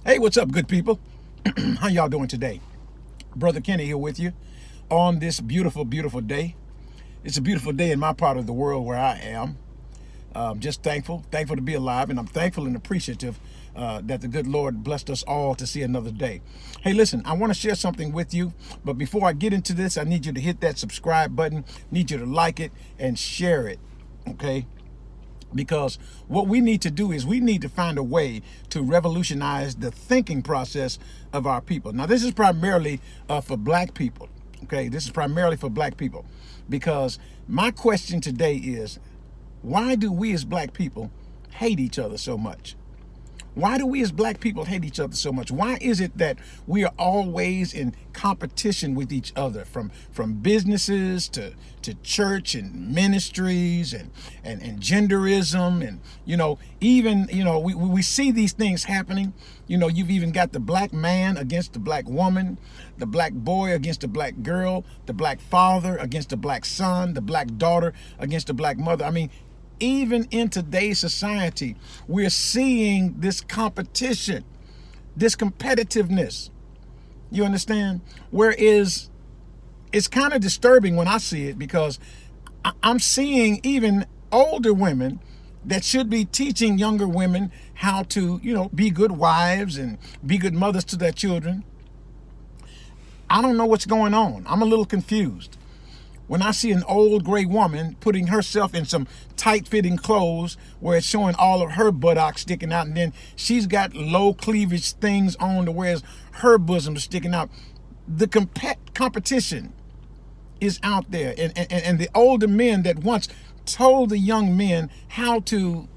Hey, what's up, good people? How y'all doing today? Brother Kenny here with you on this beautiful, beautiful day. It's a beautiful day in my part of the world where I am. Just thankful to be alive, and I'm thankful and appreciative that the good Lord blessed us all to see another day. Hey, listen, I want to share something with you, but before I get into this, I need you to hit that subscribe button, need you to like it and share it, okay? Because what we need to do is we need to find a way to revolutionize the thinking process of our people. Now, this is primarily for black people. Okay, this is primarily for black people, because my question today is, why do we as black people hate each other so much? Why do we as black people hate each other so much? Why is it that we are always in competition with each other, from businesses to church and ministries and genderism, and even we see these things happening. You've even got the black man against the black woman, the black boy against the black girl, the black father against the black son, the black daughter against the black mother. I mean, even in today's society, we're seeing this competition, this competitiveness. You understand? Whereas it's kind of disturbing when I see it, because I'm seeing even older women that should be teaching younger women how to, be good wives and be good mothers to their children. I don't know what's going on. I'm a little confused. When I see an old gray woman putting herself in some tight-fitting clothes where it's showing all of her buttocks sticking out, and then she's got low cleavage things on to where her bosom is sticking out, the competition is out there. And the older men that once told the young men how to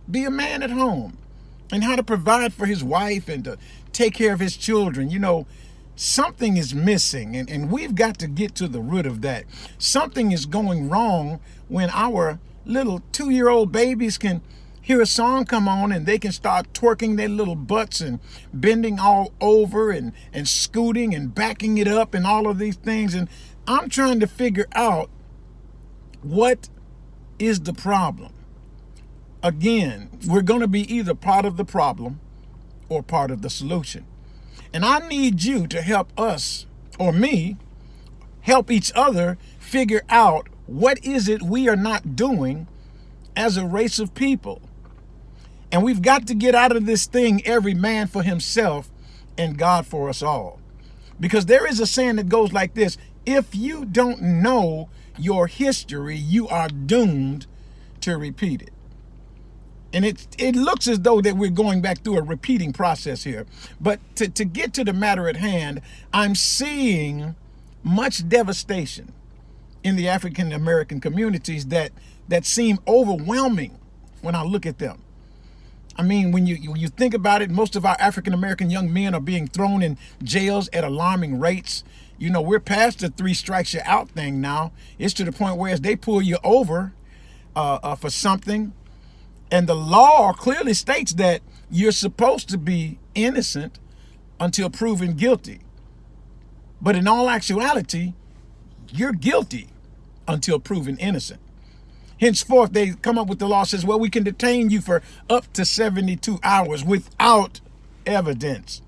be a man at home and how to provide for his wife and to take care of his children, something is missing, and we've got to get to the root of that. Something is going wrong when our little 2-year-old babies can hear a song come on and they can start twerking their little butts and bending all over and scooting and backing it up and all of these things. And I'm trying to figure out what is the problem. Again, we're going to be either part of the problem or part of the solution. And I need you to help us, or me, help each other figure out what is it we are not doing as a race of people. And we've got to get out of this thing, every man for himself and God for us all. Because there is a saying that goes like this: if you don't know your history, you are doomed to repeat it. And it looks as though that we're going back through a repeating process here. But to get to the matter at hand, I'm seeing much devastation in the African American communities that seem overwhelming when I look at them. I mean, when you think about it, most of our African American young men are being thrown in jails at alarming rates. We're past the 3 strikes you're out thing now. It's to the point where as they pull you over for something, and the law clearly states that you're supposed to be innocent until proven guilty. But in all actuality, you're guilty until proven innocent. Henceforth, they come up with the law that says, well, we can detain you for up to 72 hours without evidence,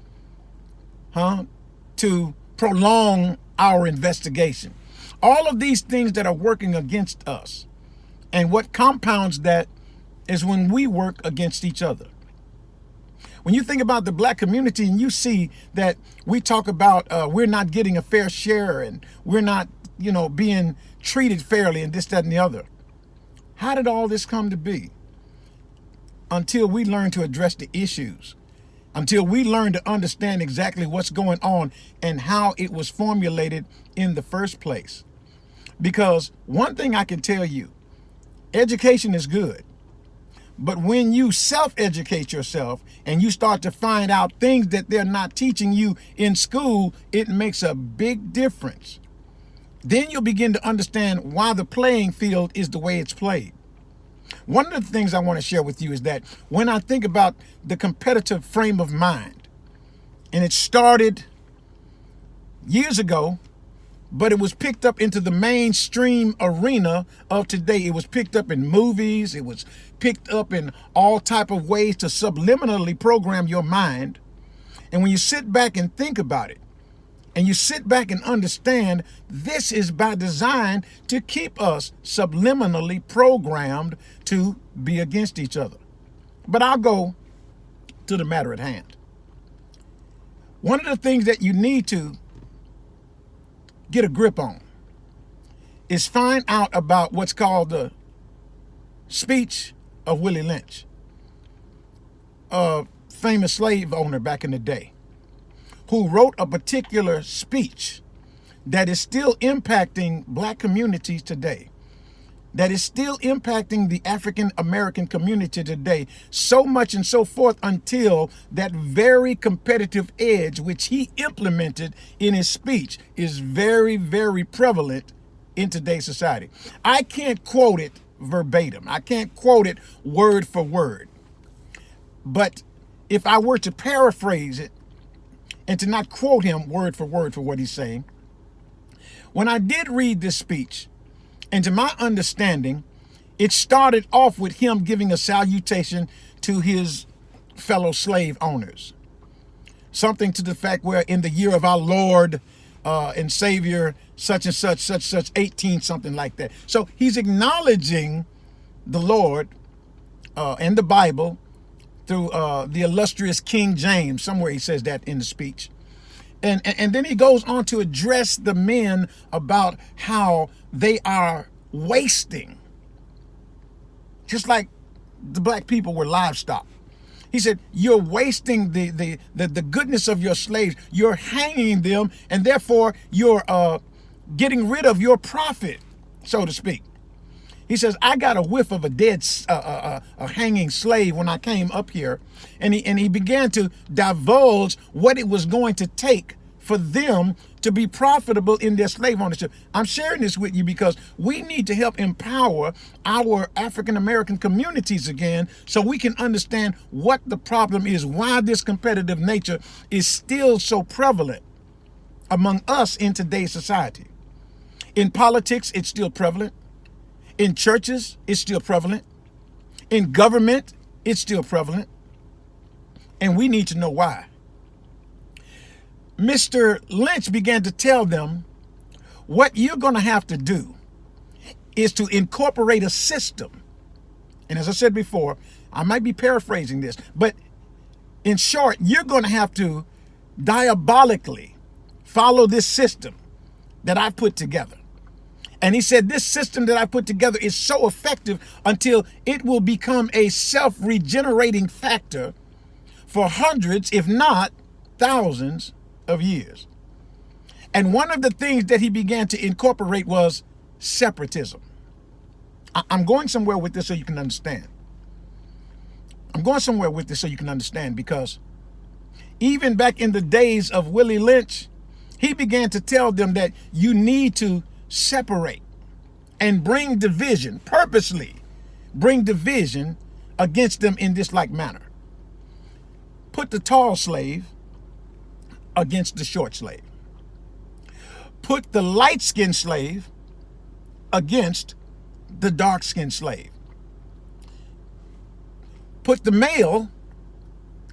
to prolong our investigation. All of these things that are working against us. And what compounds that is when we work against each other. When you think about the black community and you see that we talk about we're not getting a fair share and we're not, being treated fairly and this, that, and the other. How did all this come to be? Until we learn to address the issues. Until we learn to understand exactly what's going on and how it was formulated in the first place. Because one thing I can tell you, education is good. But when you self-educate yourself and you start to find out things that they're not teaching you in school, it makes a big difference. Then you'll begin to understand why the playing field is the way it's played. One of the things I want to share with you is that when I think about the competitive frame of mind, and it started years ago, but it was picked up into the mainstream arena of today. It was picked up in movies. It was picked up in all type of ways to subliminally program your mind. And when you sit back and think about it, and you sit back and understand, this is by design to keep us subliminally programmed to be against each other. But I'll go to the matter at hand. One of the things that you need to get a grip on is find out about what's called the speech of Willie Lynch, a famous slave owner back in the day, who wrote a particular speech that is still impacting black communities today, that is still impacting the African American community today, so much and so forth, until that very competitive edge which he implemented in his speech is very, very prevalent in today's society. I can't quote it verbatim. I can't quote it word for word. But if I were to paraphrase it, and to not quote him word for word for what he's saying, when I did read this speech, and to my understanding, it started off with him giving a salutation to his fellow slave owners. Something to the fact where in the year of our Lord and Savior, such and such, 18, something like that. So he's acknowledging the Lord and the Bible through the illustrious King James. Somewhere he says that in the speech. And then he goes on to address the men about how they are wasting, just like the black people were livestock. He said, you're wasting the goodness of your slaves. You're hanging them, and therefore you're getting rid of your profit, so to speak. He says, I got a whiff of a dead, a hanging slave when I came up here. And he began to divulge what it was going to take for them to be profitable in their slave ownership. I'm sharing this with you because we need to help empower our African American communities again, so we can understand what the problem is, why this competitive nature is still so prevalent among us in today's society. In politics, it's still prevalent. In churches, it's still prevalent. In government, it's still prevalent. And we need to know why. Mr. Lynch began to tell them, what you're going to have to do is to incorporate a system. And as I said before, I might be paraphrasing this, but in short, you're going to have to diabolically follow this system that I put together. And he said, this system that I put together is so effective until it will become a self-regenerating factor for hundreds, if not thousands of years. And one of the things that he began to incorporate was separatism. I'm going somewhere with this so you can understand. Because even back in the days of Willie Lynch, he began to tell them that you need to separate and bring division, purposely bring division against them in this like manner. Put the tall slave against the short slave. Put the light-skinned slave against the dark-skinned slave. Put the male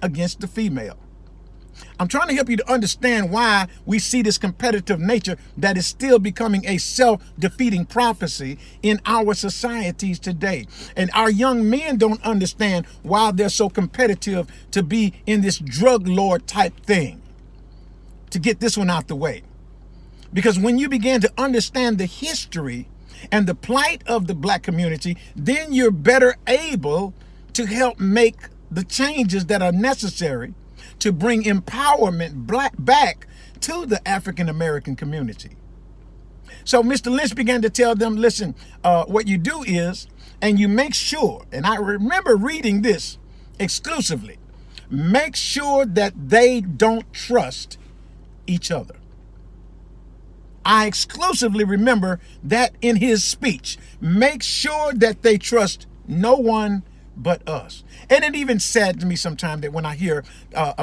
against the female. I'm trying to help you to understand why we see this competitive nature that is still becoming a self-defeating prophecy in our societies today. And our young men don't understand why they're so competitive to be in this drug lord type thing. To get this one out the way. Because when you begin to understand the history and the plight of the black community, then you're better able to help make the changes that are necessary to bring empowerment back to the African American community. So Mr. Lynch began to tell them, listen, what you do is, and you make sure, and I remember reading this exclusively, make sure that they don't trust each other. I exclusively remember that in his speech. Make sure that they trust no one but us. And it even saddens me sometimes that when I hear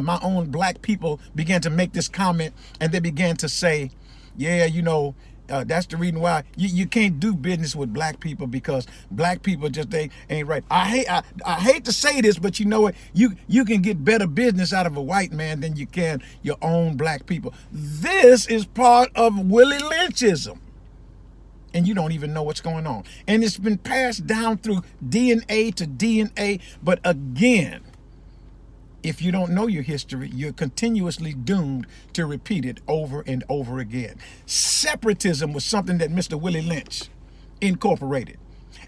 my own black people begin to make this comment, and they began to say, yeah, you know, That's the reason why you can't do business with black people, because black people just ain't right. I hate to say this, but you know what? You can get better business out of a white man than you can your own black people. This is part of Willie Lynchism. And you don't even know what's going on. And it's been passed down through DNA to DNA. But again, if you don't know your history, you're continuously doomed to repeat it over and over again. Separatism was something that Mr. Willie Lynch incorporated.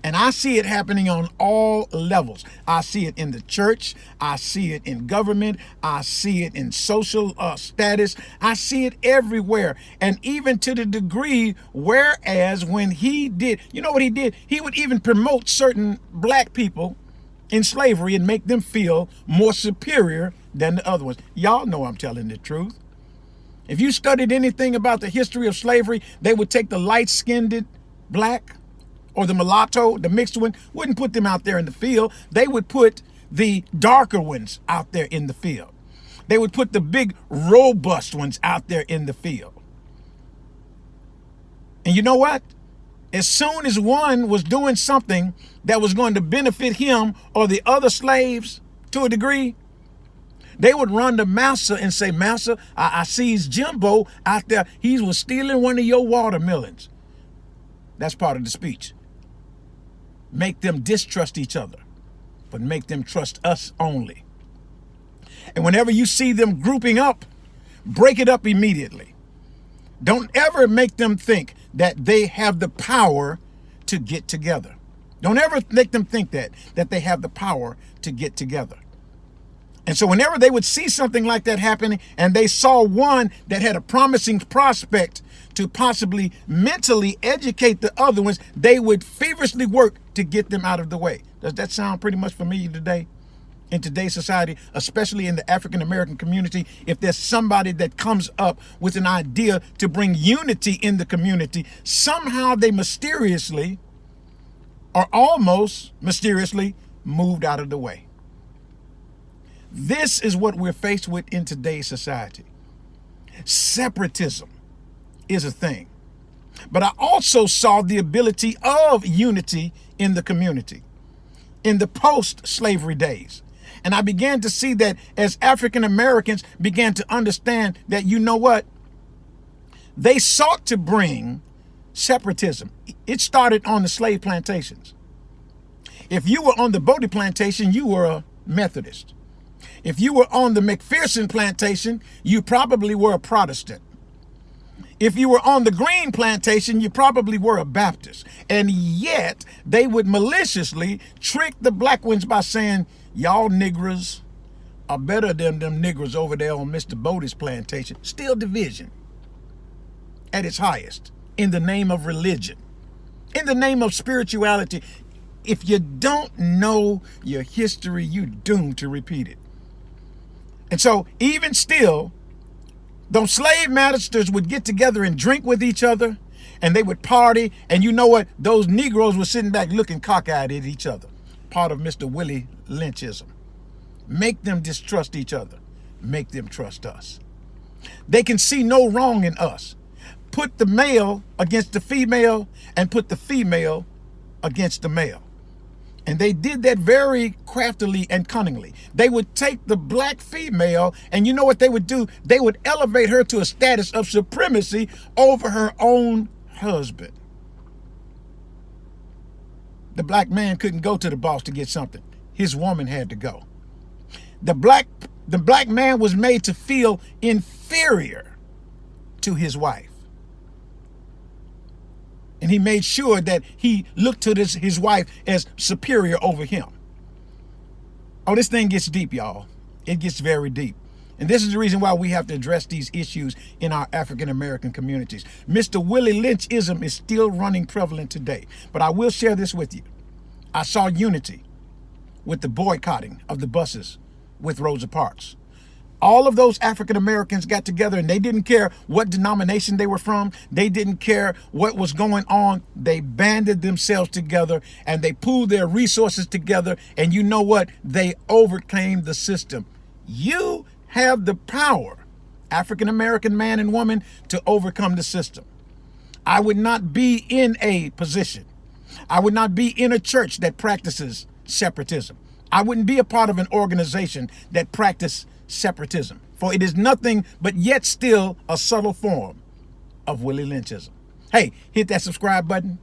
And I see it happening on all levels. I see it in the church. I see it in government. I see it in social status. I see it everywhere. And even to the degree, whereas when he did, you know what he did? He would even promote certain black people in slavery and make them feel more superior than the other ones. Y'all know I'm telling the truth. If you studied anything about the history of slavery, they would take the light-skinned black or the mulatto, the mixed one, wouldn't put them out there in the field. They would put the darker ones out there in the field. They would put the big, robust ones out there in the field. And you know what? As soon as one was doing something that was going to benefit him or the other slaves to a degree, they would run to Massa and say, Massa, I sees Jimbo out there. He was stealing one of your watermelons. That's part of the speech. Make them distrust each other, but make them trust us only. And whenever you see them grouping up, break it up immediately. Don't ever make them think that they have the power to get together. Don't ever make them think that they have the power to get together. And so whenever they would see something like that happening, and they saw one that had a promising prospect to possibly mentally educate the other ones, they would feverishly work to get them out of the way. Does that sound pretty much familiar today? In today's society, especially in the African American community, if there's somebody that comes up with an idea to bring unity in the community, somehow they mysteriously or almost mysteriously moved out of the way. This is what we're faced with in today's society. Separatism is a thing. But I also saw the ability of unity in the community in the post-slavery days. And I began to see that as African Americans began to understand that, you know what? They sought to bring separatism. It started on the slave plantations. If you were on the Bodie plantation, you were a Methodist. If you were on the McPherson plantation, you probably were a Protestant. If you were on the Green plantation, you probably were a Baptist. And yet they would maliciously trick the black ones by saying, y'all niggers are better than them niggers over there on Mr. Bodie's plantation. Still division at its highest in the name of religion, in the name of spirituality. If you don't know your history, you're doomed to repeat it. And so even still, those slave masters would get together and drink with each other, and they would party. And you know what? Those Negroes were sitting back looking cockeyed at each other. Part of Mr. Willie Lynchism. Make them distrust each other. Make them trust us. They can see no wrong in us. Put the male against the female and put the female against the male. And they did that very craftily and cunningly. They would take the black female, and you know what they would do? They would elevate her to a status of supremacy over her own husband. The black man couldn't go to the boss to get something. His woman had to go. The black man was made to feel inferior to his wife. And he made sure that he looked to his wife as superior over him. Oh, this thing gets deep, y'all. It gets very deep. And this is the reason why we have to address these issues in our African American communities. Mr. Willie Lynchism is still running prevalent today. But I will share this with you. I saw unity with the boycotting of the buses with Rosa Parks. All of those African Americans got together, and they didn't care what denomination they were from. They didn't care what was going on. They banded themselves together and they pooled their resources together. And you know what? They overcame the system. You have the power, African American man and woman, to overcome the system. I would not be in a position. I would not be in a church that practices separatism. I wouldn't be a part of an organization that practices separatism. For it is nothing but yet still a subtle form of Willie Lynchism. Hey, hit that subscribe button,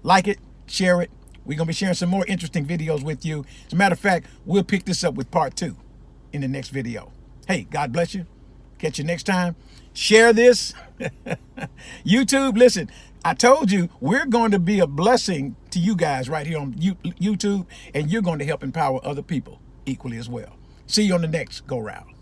like it, share it. We're going to be sharing some more interesting videos with you. As a matter of fact, we'll pick this up with part 2 in the next video. Hey, God bless you. Catch you next time. Share this. YouTube, listen, I told you we're going to be a blessing to you guys right here on YouTube, and you're going to help empower other people equally as well. See you on the next go round.